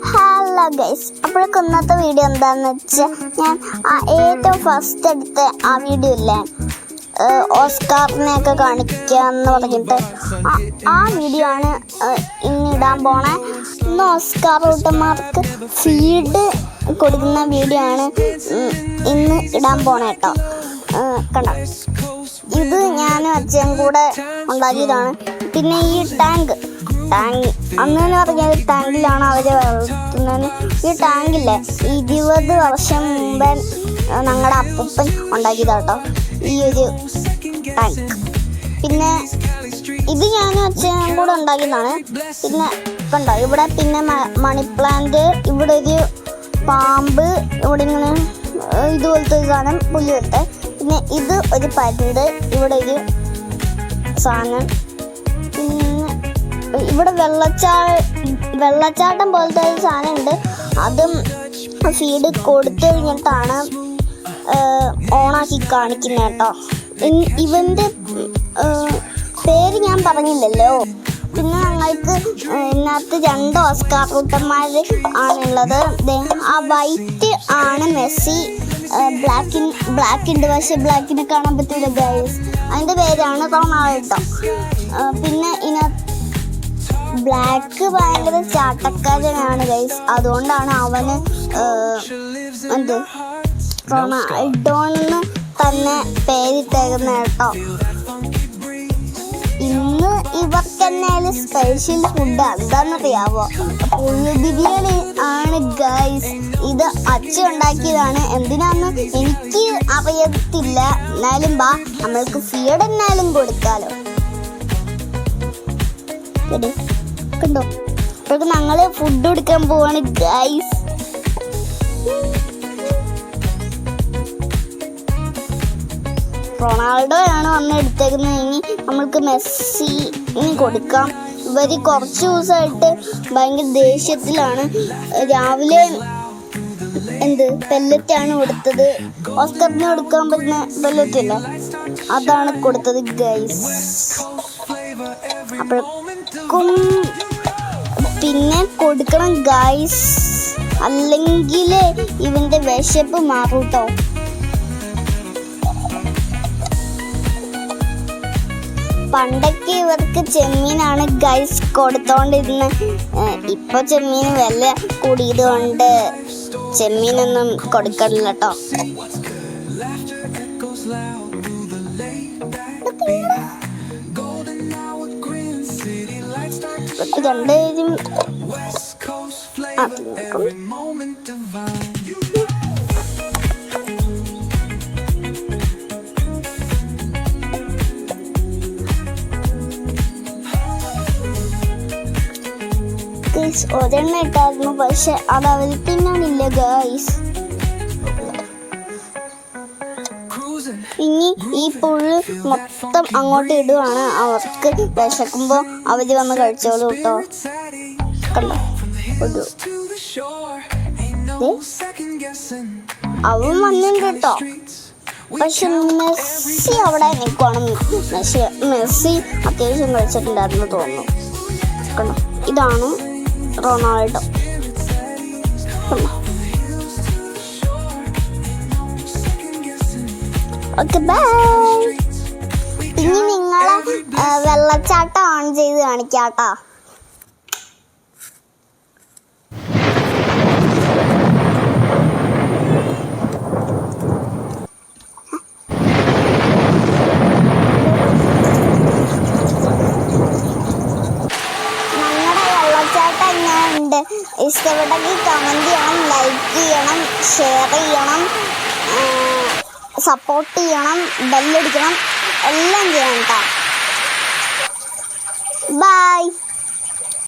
Hello guys, അപ്പോഴേക്കും ഇന്നത്തെ video എന്താണെന്ന് വെച്ചാൽ ഞാൻ ഏറ്റവും ഫസ്റ്റ് എടുത്ത ആ വീഡിയോ ഇല്ലേ, ഓസ്കാറിനെയൊക്കെ കാണിക്കാന്ന് പറഞ്ഞിട്ട് ആ വീഡിയോ ആണ് ഇന്ന് ഇടാൻ പോണേ. ഇന്ന് ഓസ്കാർ കൂട്ടന്മാർക്ക് ഫീഡ് കൊടുക്കുന്ന വീഡിയോ ആണ് ഇന്ന് ഇടാൻ പോണേ കേട്ടോ. കണ്ടോ, ഇത് ഞാനും അച്ഛനും കൂടെ ഉണ്ടാക്കിയതാണ്. പിന്നെ ഈ ടാങ്ക് അന്നെന്ന് പറഞ്ഞാൽ ടാങ്കിലാണ് അവർ വളർത്തുന്നത്. ഈ ടാങ്കില്ലേ 20 വർഷം മുമ്പേ ഞങ്ങളുടെ അപ്പൂപ്പൻ ഉണ്ടാക്കിയതാട്ടോ ഈ ഒരു ടാങ്ക്. പിന്നെ ഇത് ഞാനും അച്ഛനും കൂടെ ഉണ്ടാക്കിയതാണ്. പിന്നെ കണ്ടോ, ഇവിടെ പിന്നെ മണി പ്ലാന്റ്, ഇവിടെ ഒരു പാമ്പ്, ഇവിടെ ഇങ്ങനെ ഇതുപോലത്തെ ഒരു സാധനം പുല്ല് വെട്ടെ. പിന്നെ ഇത് ഒരു പരുന്ത്, ഇവിടെ ഒരു സാധനം. പിന്നെ ഇവിടെ വെള്ളച്ചാട്ടം പോലത്തെ ഒരു സാധനം ഉണ്ട്. അതും ഫീഡ് കൊടുത്തു കഴിഞ്ഞിട്ടാണ് ഓണാക്കി കാണിക്കുന്നത് കേട്ടോ. ഇവൻ്റെ പേര് ഞാൻ പറഞ്ഞില്ലല്ലോ. പിന്നെ ഞങ്ങൾക്ക് ഇതിനകത്ത് 2 ഓസ്കാർ കൂട്ടന്മാർ ആണുള്ളത്. ആ വൈറ്റ് ആണ് മെസ്സി, ബ്ലാക്ക് ഉണ്ട്, പക്ഷെ ബ്ലാക്കിനെ കാണാൻ പറ്റില്ല ഗൈസ്. അതിൻ്റെ പേരാണ് റൊണാൾഡോ. പിന്നെ ഇതിനകത്ത് ബ്ലാക്ക് ഭയങ്കര ചാട്ടക്കാരനാണ് ഗൈസ്, അതുകൊണ്ടാണ് അവന് റൊണാൾഡോന്ന് തന്നെ പേരിട്ടേക്കുന്ന കേട്ടോ. ഇന്ന് ഇവർക്ക് എന്നാലും സ്പെഷ്യൽ ഫുഡ് എന്താണെന്നറിയാവോ? പുഴു ബിരിയാണി ആണ് ഗൈസ്. ഇത് അച്ഛൻ ഉണ്ടാക്കിയതാണ്. എന്തിനാന്ന് എനിക്ക് അറിയത്തില്ല. എന്നാലും നമ്മൾക്ക് ഫീഡ് എന്നാലും കൊടുക്കാലോ. കണ്ടോ, ഇപ്പോഴൊക്കെ ഞങ്ങള് ഫുഡ് കൊടുക്കാൻ പോവാണ് ഗൈസ്. റൊണാൾഡോ ആണ് വന്ന് എടുത്തേക്കുന്നത്. ഇനി നമ്മൾക്ക് മെസ്സിന് കൊടുക്കാം. ഇവര് കുറച്ച് ദിവസമായിട്ട് ഭയങ്കര ദേഷ്യത്തിലാണ്. രാവിലെ പെല്ലറ്റാണ് കൊടുത്തത്. ഓസ്കറിന് കൊടുക്കാൻ പറ്റുന്ന പെല്ലറ്റില്ല, അതാണ് കൊടുത്തത് ഗൈസ്. അപ്പോഴേക്കും പിന്നെ കൊടുക്കണം ഗൈസ്, അല്ലെങ്കിൽ ഇവന്റെ വിശപ്പ് മാറും കേട്ടോ. പണ്ടൊക്കെ ഇവർക്ക് ചെമ്മീനാണ് ഗൈസ് കൊടുത്തോണ്ടിരുന്നത്. ഇപ്പൊ ചെമ്മീന് വില കൂടിയത് കൊണ്ട് ചെമ്മീനൊന്നും കൊടുക്കണില്ല കേട്ടോ. രണ്ടുപേരും ഒരെണ്ണം ഇട്ടായിരുന്നു, പക്ഷെ അത് അവർ തിന്നാനില്ല ഗൈസ്. ഇനി ഈ പുഴു മൊത്തം അങ്ങോട്ട് ഇടുവാണ്. അവർക്ക് വിശക്കുമ്പോ അവര് വന്ന് കഴിച്ചോളൂ കേട്ടോ. കണ്ടോ, അവൻ വന്നിട്ടുണ്ട് കേട്ടോ. പക്ഷെ മെസ്സി അവിടെ നിൽക്കുവാണ്. മെസ്സി അത്യാവശ്യം കഴിച്ചിട്ടുണ്ടായിരുന്നു തോന്നുന്നു. കണ്ടോ, ഇതാണ് റൊണാൾഡോ. Okay, by. ഇനി നിങ്ങളെ വെള്ളച്ചാട്ടം ഓൺ ചെയ്ത് കാണിക്കാട്ടോ. ഇഷ്ടപ്പെട്ടെങ്കിൽ കമൻറ്റ് ചെയ്യണം, ലൈക്ക് ചെയ്യണം, ഷെയർ ചെയ്യണം, സപ്പോർട്ട് ചെയ്യണം, ബെല്ലടിക്കണം, എല്ലാം ചെയ്യണം കേട്ടോ. ബൈ.